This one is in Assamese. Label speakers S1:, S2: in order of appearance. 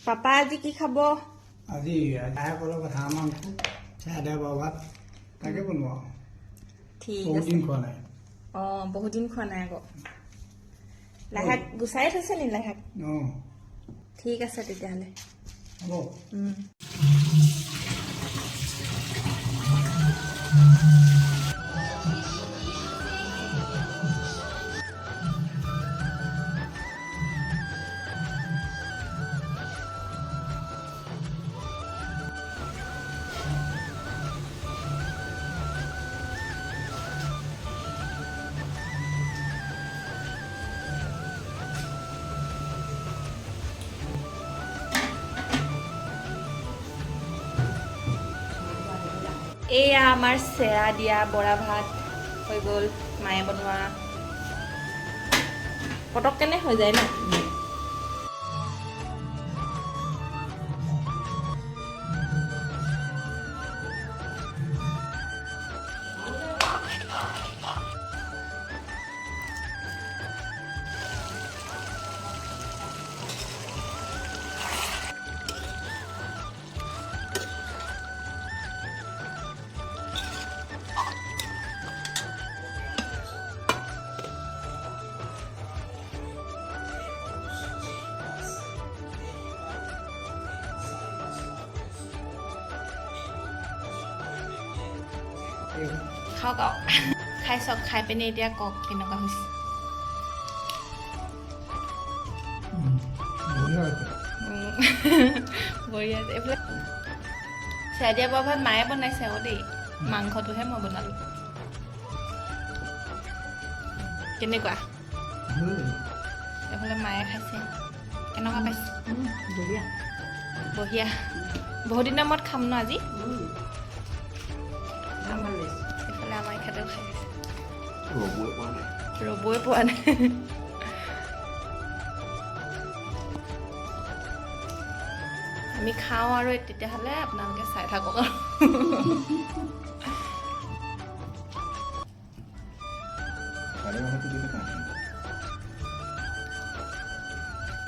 S1: পাপা আজি কি খাব?
S2: আজি আইসকলৰ কথা মাংস চাহ দিয়া ভাত তাকে বনোৱা
S1: ঠিক
S2: বহুত
S1: আছে।
S2: দিন খোৱা নাই।
S1: বহুত দিন খোৱা নাই আকৌ। লাইশাক গুচাই থৈছে নি লাইশাক? ঠিক আছে তেতিয়াহ'লে।
S2: হ'ব।
S1: এয়া আমাৰ চেৰা দিয়া বৰা ভাত হৈ গ'ল, মায়ে বনোৱা। পটককেনে হৈ যায় ন? খাওক আৰু খাই চাওক, খাই পিনে এতিয়া কওক কেনেকুৱা হৈছে। বঢ়িয়া আছে। এইফালে চেৰা দিয়া বৰা ভাত মায়ে বনাইছে আকৌ দেই, মাংসটোহে মই বনালোঁ। কেনেকুৱা? এইফালে মায়ে খাইছে, কেনেকুৱা পাইছে?
S2: বঢ়িয়া।
S1: বঢ়িয়া। বহুত দিনৰ মূৰত খাম ন আজি। এইফালে আমাৰ এখেতেও খাই আছে, ৰ'বই পোৱা নাই। আমি খাওঁ আৰু তেতিয়াহ'লে আপোনালোকে চাই থাকক আৰু।
S3: ভালে